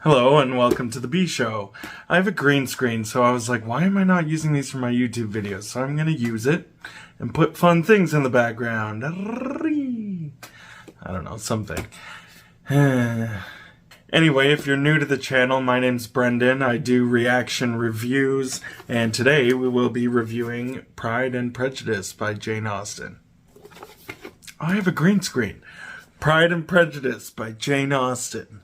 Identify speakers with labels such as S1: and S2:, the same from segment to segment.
S1: Hello and welcome to the B Show. I have a green screen, so I was like, why am I not using these for my YouTube videos? So I'm going to use it and put fun things in the background. I don't know, something. Anyway, if you're new to the channel, my name's Brendan. I do reaction reviews, and today we will be reviewing Pride and Prejudice by Jane Austen. I have a green screen. Pride and Prejudice by Jane Austen.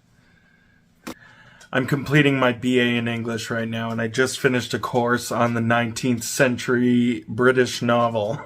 S1: I'm completing my BA in English right now, and I just finished a course on the 19th century British novel.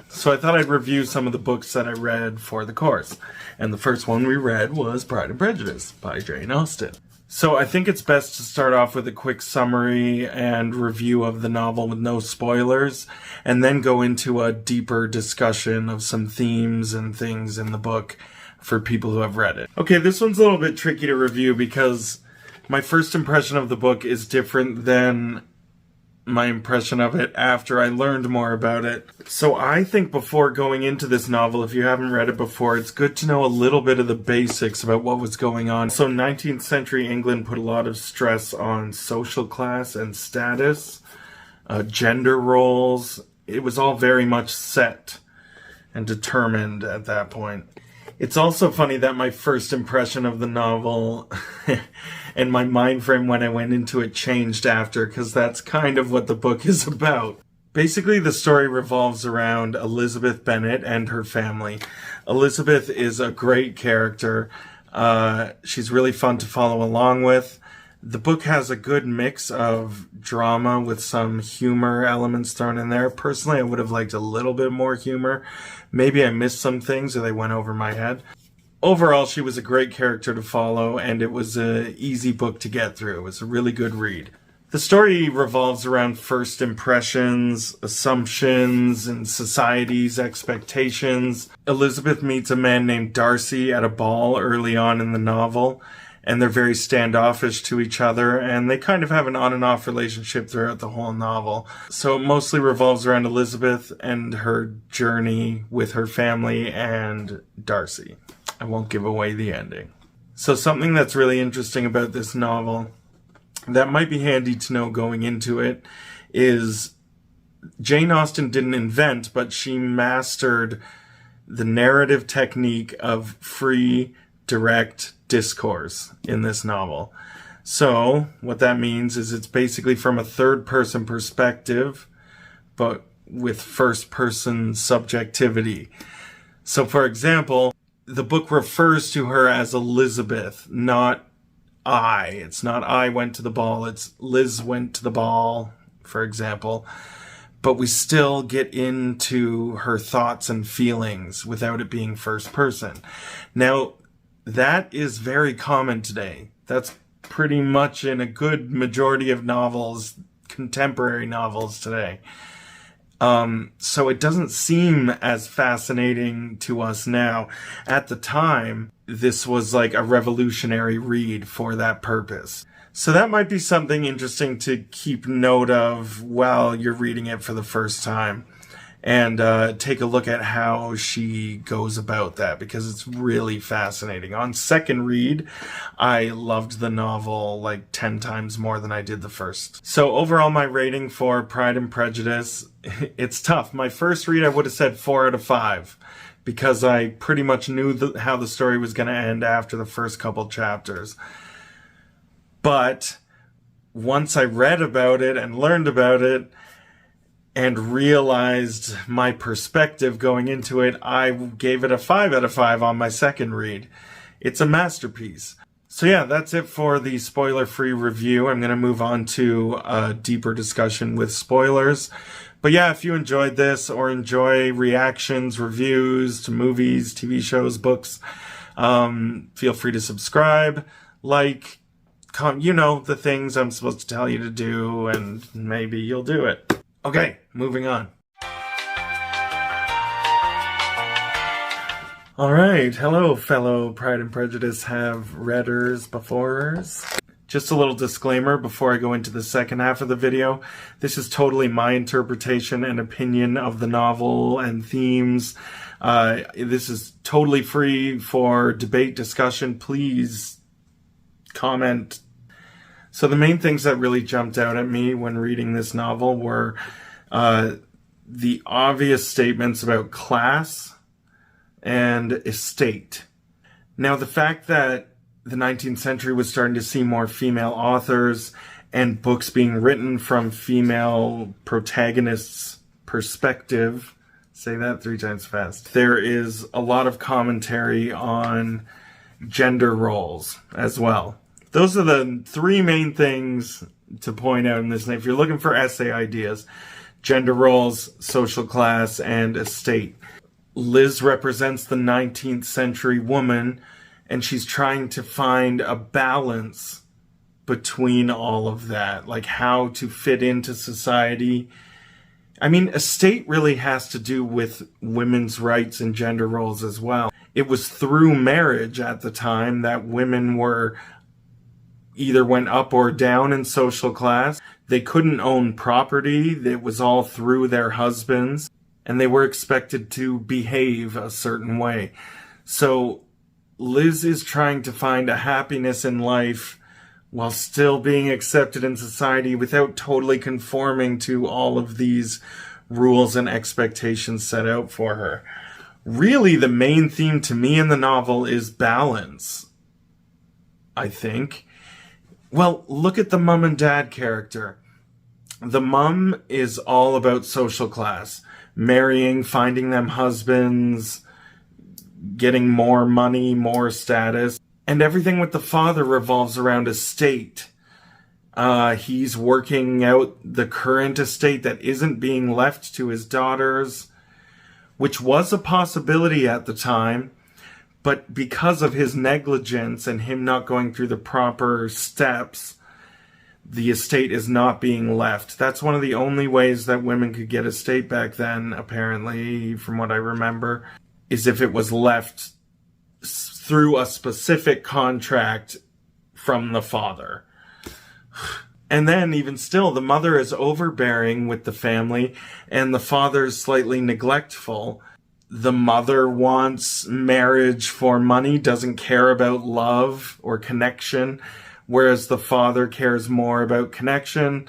S1: So I thought I'd review some of the books that I read for the course. And the first one we read was Pride and Prejudice by Jane Austen. So I think it's best to start off with a quick summary and review of the novel with no spoilers, and then go into a deeper discussion of some themes and things in the book for people who have read it. Okay, this one's a little bit tricky to review because my first impression of the book is different than my impression of it after I learned more about it. So I think before going into this novel, if you haven't read it before, it's good to know a little bit of the basics about what was going on. So 19th century England put a lot of stress on social class and status, gender roles. It was all very much set and determined at that point. It's also funny that my first impression of the novel and my mind frame when I went into it changed after, because that's kind of what the book is about. Basically, the story revolves around Elizabeth Bennet and her family. Elizabeth is a great character. She's really fun to follow along with. The book has a good mix of drama with some humor elements thrown in there. Personally, I would have liked a little bit more humor. Maybe I missed some things or they went over my head. Overall, she was a great character to follow, and it was an easy book to get through. It was a really good read. The story revolves around first impressions, assumptions, and society's expectations. Elizabeth meets a man named Darcy at a ball early on in the novel, and they're very standoffish to each other, and they kind of have an on and off relationship throughout the whole novel. So it mostly revolves around Elizabeth and her journey with her family and Darcy. I won't give away the ending. So something that's really interesting about this novel that might be handy to know going into it is Jane Austen didn't invent, but she mastered the narrative technique of free, direct discourse in this novel. So what that means is it's basically from a third-person perspective, but with first-person subjectivity. So for example, the book refers to her as Elizabeth, not I. It's not I went to the ball, it's Liz went to the ball, for example. But we still get into her thoughts and feelings without it being first person. Now, that is very common today. That's pretty much in a good majority of novels, contemporary novels today. So it doesn't seem as fascinating to us now. At the time, this was like a revolutionary read for that purpose. So that might be something interesting to keep note of while you're reading it for the first time. And take a look at how she goes about that, because it's really fascinating. On second read, I loved the novel like 10 times more than I did the first. So overall, my rating for Pride and Prejudice, it's tough. My first read, I would have said 4 out of 5, because I pretty much knew how the story was going to end after the first couple chapters. But once I read about it and learned about it, and realized my perspective going into it, I gave it a 5 out of 5 on my second read. It's a masterpiece. So yeah, that's it for the spoiler-free review. I'm going to move on to a deeper discussion with spoilers. But yeah, if you enjoyed this or enjoy reactions, reviews to movies, TV shows, books, feel free to subscribe, like, you know, the things I'm supposed to tell you to do, and maybe you'll do it. Okay, moving on. Alright, hello fellow Pride and Prejudice readers, beforers. Just a little disclaimer before I go into the second half of the video. This is totally my interpretation and opinion of the novel and themes. This is totally free for debate, discussion. Please comment So the main things that really jumped out at me when reading this novel were the obvious statements about class and estate. Now, the fact that the 19th century was starting to see more female authors and books being written from female protagonists' perspective, say that 3 times fast, there is a lot of commentary on gender roles as well. Those are the 3 main things to point out in this. And if you're looking for essay ideas, gender roles, social class, and estate. Liz represents the 19th century woman, and she's trying to find a balance between all of that, like how to fit into society. I mean, estate really has to do with women's rights and gender roles as well. It was through marriage at the time that women were either went up or down in social class. They couldn't own property. It was all through their husbands, and they were expected to behave a certain way. So Liz is trying to find a happiness in life while still being accepted in society without totally conforming to all of these rules and expectations set out for her. Really, the main theme to me in the novel is balance, I think. Well, look at the mom and dad character. The mom is all about social class, marrying, finding them husbands, getting more money, more status. And everything with the father revolves around estate. He's working out the current estate that isn't being left to his daughters, which was a possibility at the time. But because of his negligence and him not going through the proper steps, the estate is not being left. That's one of the only ways that women could get estate back then, apparently, from what I remember, is if it was left through a specific contract from the father. And then, even still, the mother is overbearing with the family, and the father is slightly neglectful. The mother wants marriage for money, doesn't care about love or connection, whereas the father cares more about connection.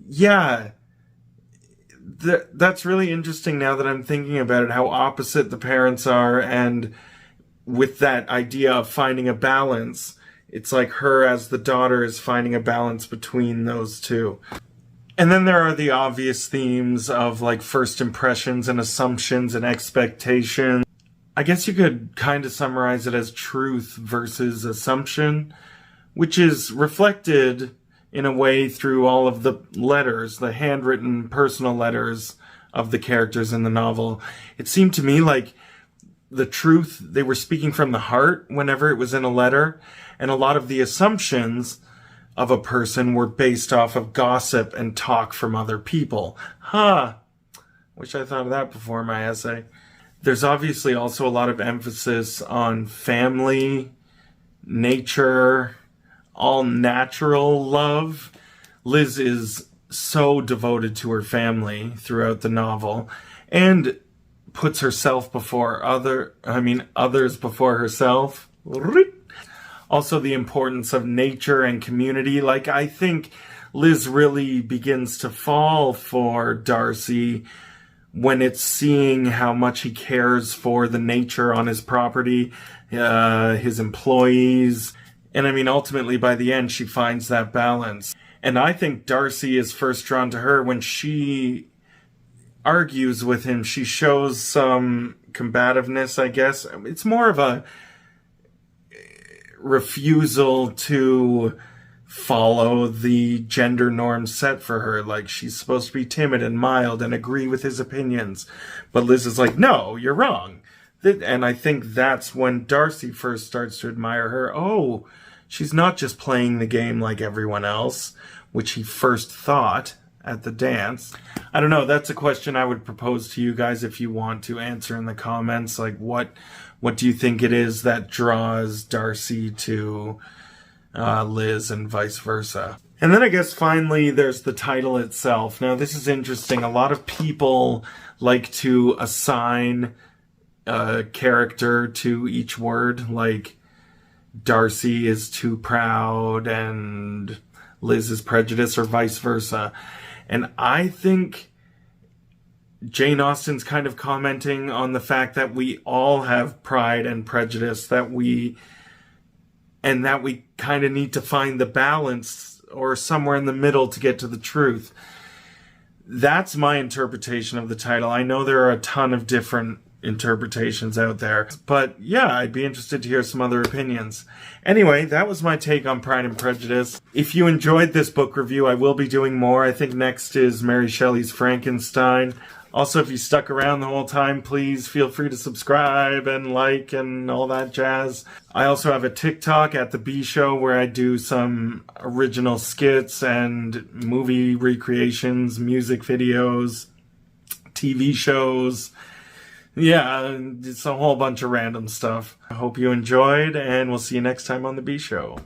S1: Yeah, that's really interesting now that I'm thinking about it, how opposite the parents are, and with that idea of finding a balance, it's like her as the daughter is finding a balance between those two. And then there are the obvious themes of like first impressions and assumptions and expectations. I guess you could kind of summarize it as truth versus assumption, which is reflected in a way through all of the letters, the handwritten personal letters of the characters in the novel. It seemed to me like the truth, they were speaking from the heart whenever it was in a letter, and a lot of the assumptions of a person were based off of gossip and talk from other people. Wish I thought of that before my essay. There's obviously also a lot of emphasis on family, nature, all natural love. Liz is so devoted to her family throughout the novel, and puts herself before others before herself. Also the importance of nature and community. Like, I think Liz really begins to fall for Darcy when it's seeing how much he cares for the nature on his property, his employees. And I mean, ultimately by the end, she finds that balance. And I think Darcy is first drawn to her when she argues with him. She shows some combativeness, I guess. It's more of a refusal to follow the gender norms set for her. Like, she's supposed to be timid and mild and agree with his opinions. But Liz is like, no, you're wrong. And I think that's when Darcy first starts to admire her. Oh, she's not just playing the game like everyone else, which he first thought at the dance. I don't know, that's a question I would propose to you guys if you want to answer in the comments. Like, what do you think it is that draws Darcy to Liz and vice versa? And then I guess finally there's the title itself. Now this is interesting. A lot of people like to assign a character to each word, like Darcy is too proud and Liz's Prejudice or vice versa. And I think Jane Austen's kind of commenting on the fact that we all have pride and prejudice, that we kind of need to find the balance or somewhere in the middle to get to the truth. That's my interpretation of the title. I know there are a ton of different interpretations out there, but yeah, I'd be interested to hear some other opinions. Anyway, that was my take on Pride and Prejudice. If you enjoyed this book review, I will be doing more. I think next is Mary Shelley's Frankenstein. Also, if you stuck around the whole time, please feel free to subscribe and like and all that jazz. I also have a TikTok at The B Show where I do some original skits and movie recreations, music videos, TV shows. Yeah, it's a whole bunch of random stuff. I hope you enjoyed, and we'll see you next time on The B Show.